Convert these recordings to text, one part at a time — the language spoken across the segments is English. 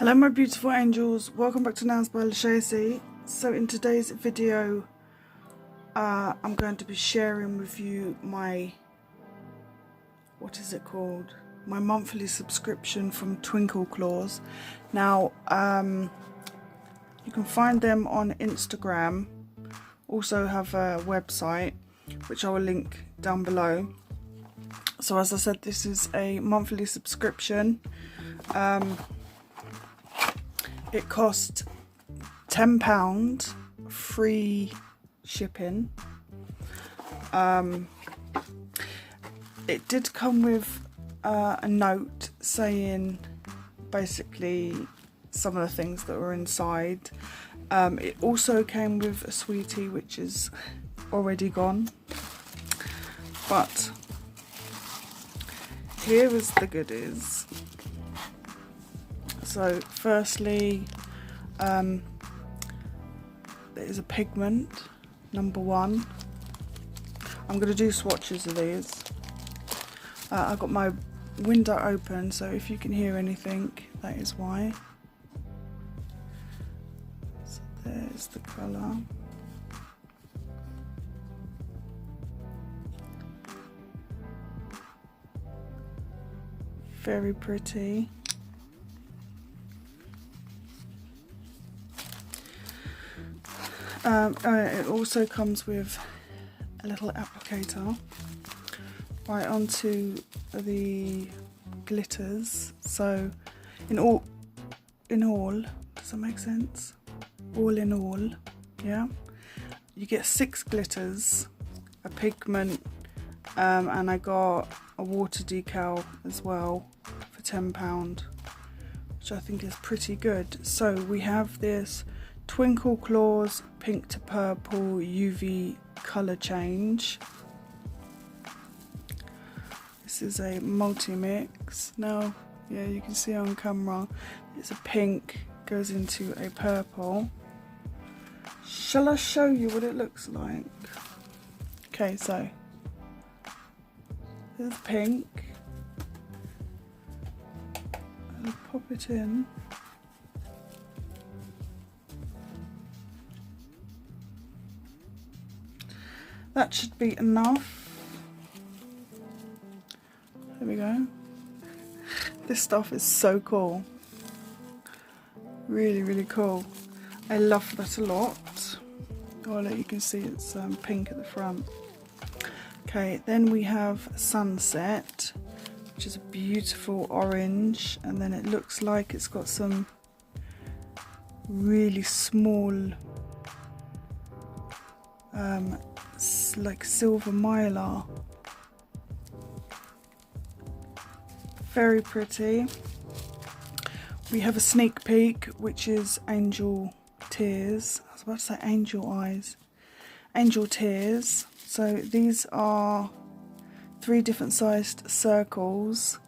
Hello my beautiful angels, welcome back to Nails by LJOLUSESI. So in today's video I'm going to be sharing with you my, my monthly subscription from Twinkle claws. Now you can find them on Instagram, also have a website which I will link down below. So as I said, this is a monthly subscription. It cost £10, free shipping. It did come with a note saying basically some of the things that were inside. It also came with a sweetie which is already gone, but here is the goodies. So firstly, there is a pigment, number 1. I'm going to do swatches of these. I've got my window open, so if you can hear anything, that is why. So there's the colour. Very pretty. It also comes with a little applicator right onto the glitters. So in all, does that make sense? All in all, yeah. You get 6 glitters, a pigment, and I got a water decal as well for £10, which I think is pretty good. So we have this Twinkle Claws pink to purple UV colour change. This is a multi-mix. Now, yeah, you can see on camera, it's a pink, goes into a purple. Shall I show you what it looks like? Okay, so there's pink. I'll pop it in. That should be enough. There we go. This stuff is so cool. Really, really cool. I love that a lot. Oh, look, you can see it's pink at the front. Okay, then we have Sunset, which is a beautiful orange, and then it looks like it's got some really small like silver mylar. Very pretty. We have a sneak peek, which is Angel Tears. I was about to say Angel Eyes. Angel Tears. So these are 3 different sized circles.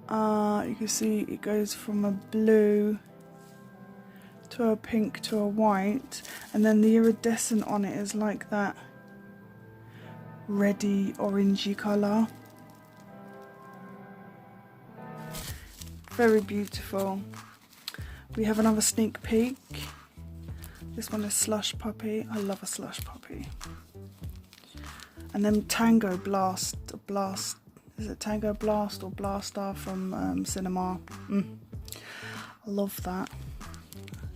You can see it goes from a blue to a pink to a white, and then the iridescent on it is like that reddy orangey colour. Very beautiful. We have another sneak peek. This one is Slush Puppy. I love a slush puppy. And then Tango Blast. Is it Tango Blast or Blaster from Cinema? I love that.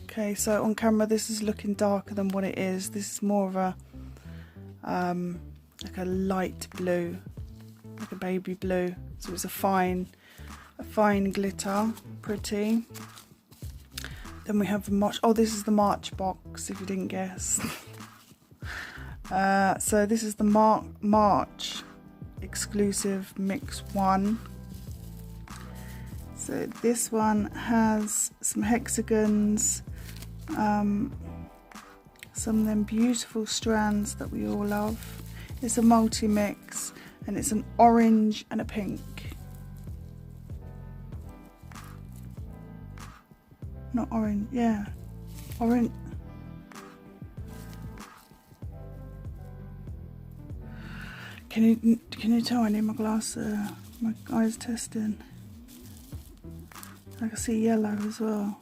Okay, so on camera this is looking darker than what it is. This is more of a like a light blue, like a baby blue. So it's a fine glitter, pretty. Then we have the March. Oh, this is the March box, if you didn't guess. So this is the March exclusive mix 1. So this one has some hexagons, some of them beautiful strands that we all love. It's a multi-mix, and it's an orange and a pink. Not orange, yeah, orange. Can you tell I need my glass? My eyes testing. I can see yellow as well.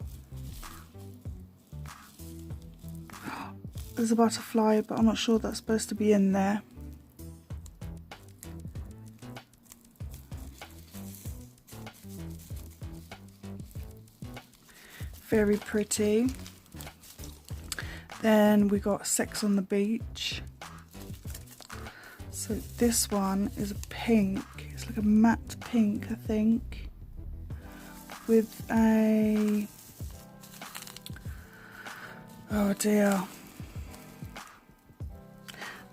There's a butterfly, but I'm not sure that's supposed to be in there. Very pretty. Then we got Sex on the Beach. So this one is a pink. It's like a matte pink, I think, with a, oh dear,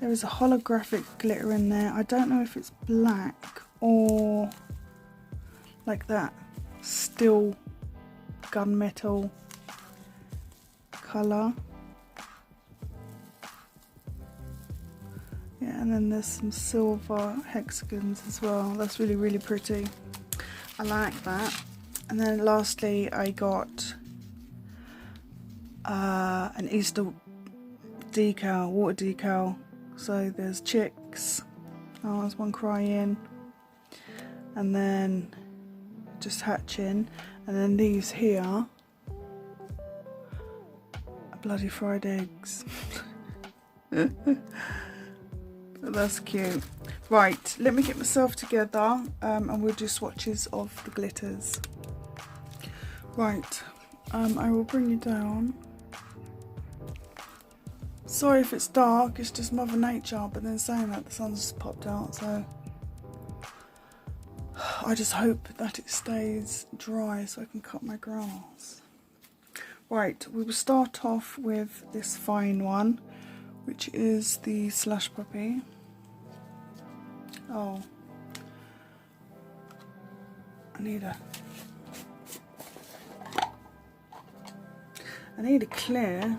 there is a holographic glitter in there. I don't know if it's black or like that still gunmetal colour. Yeah, and then there's some silver hexagons as well. That's really, really pretty. I like that. And then lastly, I got an Easter decal, water decal. So there's chicks. Oh, there's one crying. And then just hatching. And then these here are bloody fried eggs. But that's cute. Right, let me get myself together and we'll do swatches of the glitters. Right, I will bring you down. Sorry if it's dark, it's just Mother Nature, but then saying that the sun's just popped out, so I just hope that it stays dry so I can cut my grass. Right, we will start off with this fine one, which is the Slush Puppy. Oh, I need a clear.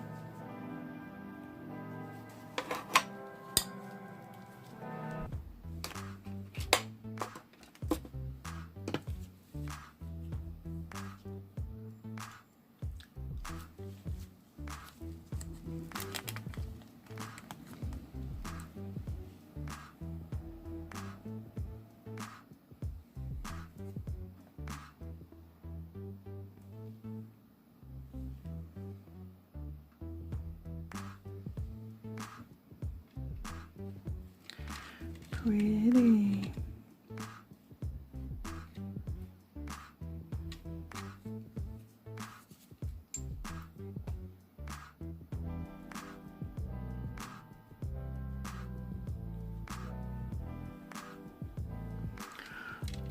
Pretty.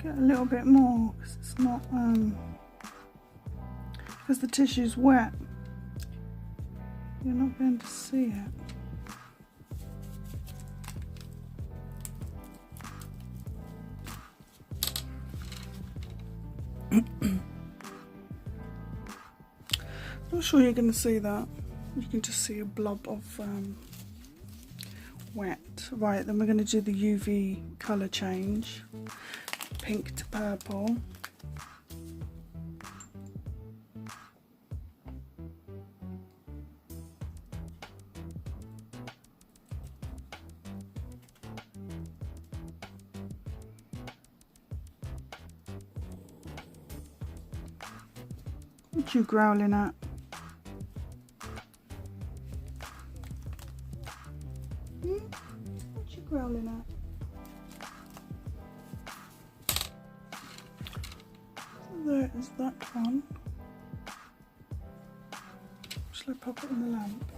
Get a little bit more because it's not because the tissue's wet. You're not going to see it. Not sure you're going to see that. You can just see a blob of wet. Right, then we're going to do the UV colour change. Pink to purple. What you growling at? What you growling at? There is that one. Shall I pop it in the lamp?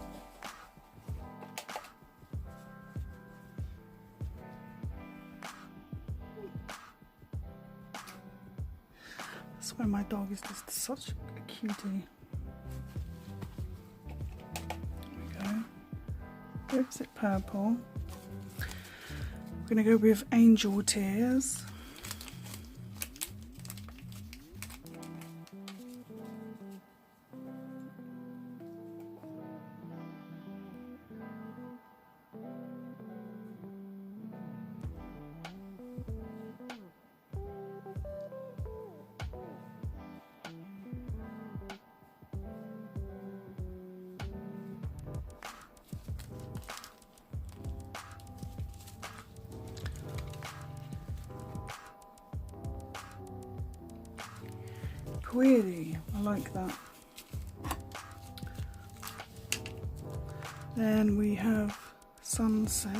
I swear my dog is just such a cutie. There we go. Lips it purple. We're going to go with Angel Tears. pretty. I like that. Then we have Sunset.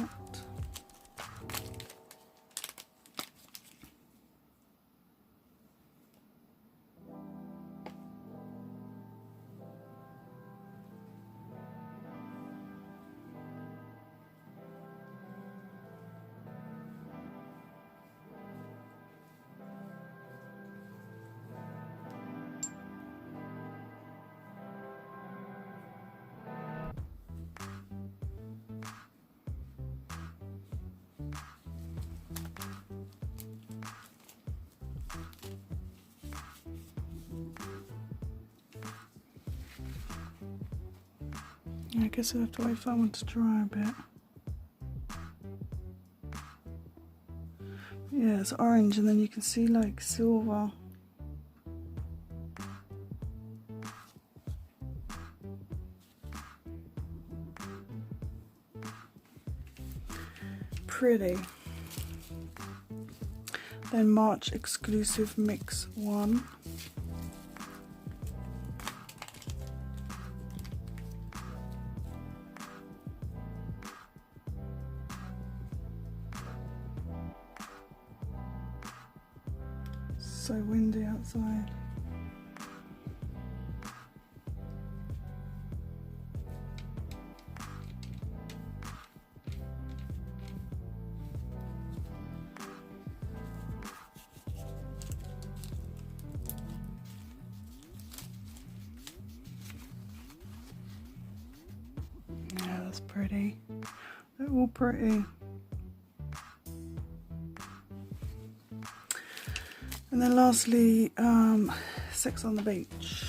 I guess I have to wait for that one to dry a bit. Yeah, it's orange and then you can see like silver. Pretty. Then March exclusive mix 1. So windy outside. Yeah, that's pretty. They're all pretty. And then lastly, Sex on the Beach.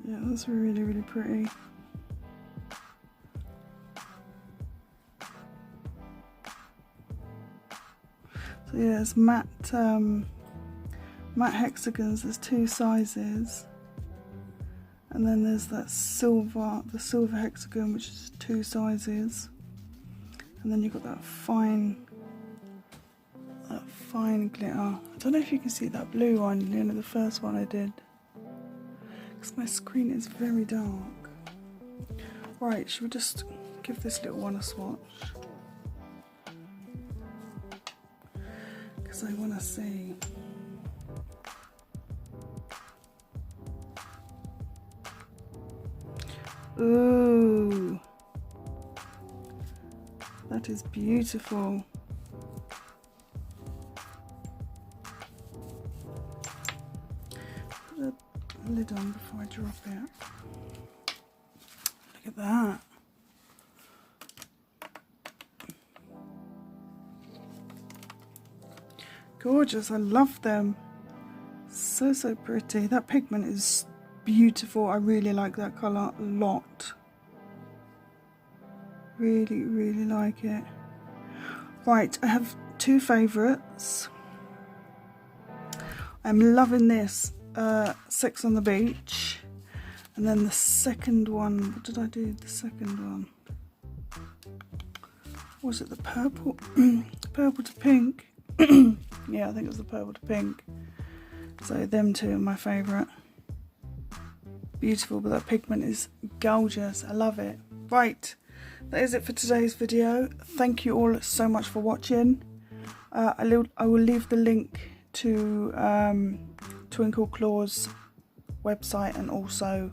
Yeah, that's really, really pretty. So yeah, it's matte hexagons. There's 2 sizes, and then there's that silver, the silver hexagon, which is 2 sizes, and then you've got that fine glitter. I don't know if you can see that blue one, you know, the first one I did. My screen is very dark. Right, should we just give this little one a swatch? Because I want to see. Ooh, that is beautiful. Lid on before I drop it. Look at that. Gorgeous, I love them. So, so pretty. That pigment is beautiful. I really like that colour a lot. Really, really like it. Right, I have 2 favourites. I'm loving this. Sex on the Beach, and then the second one, what did I do? The second one, was it the purple? Purple to pink. Yeah, I think it was the purple to pink. So them 2 are my favourite. Beautiful, but that pigment is gorgeous. I love it. Right, that is it for today's video. Thank you all so much for watching. I will leave the link to Twinkle Claw's website and also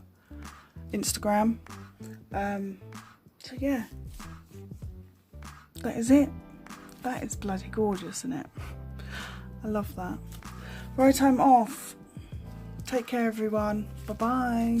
Instagram. So yeah, that is it. That is bloody gorgeous, isn't it? I love that. Right, I'm off. Take care, everyone. Bye bye.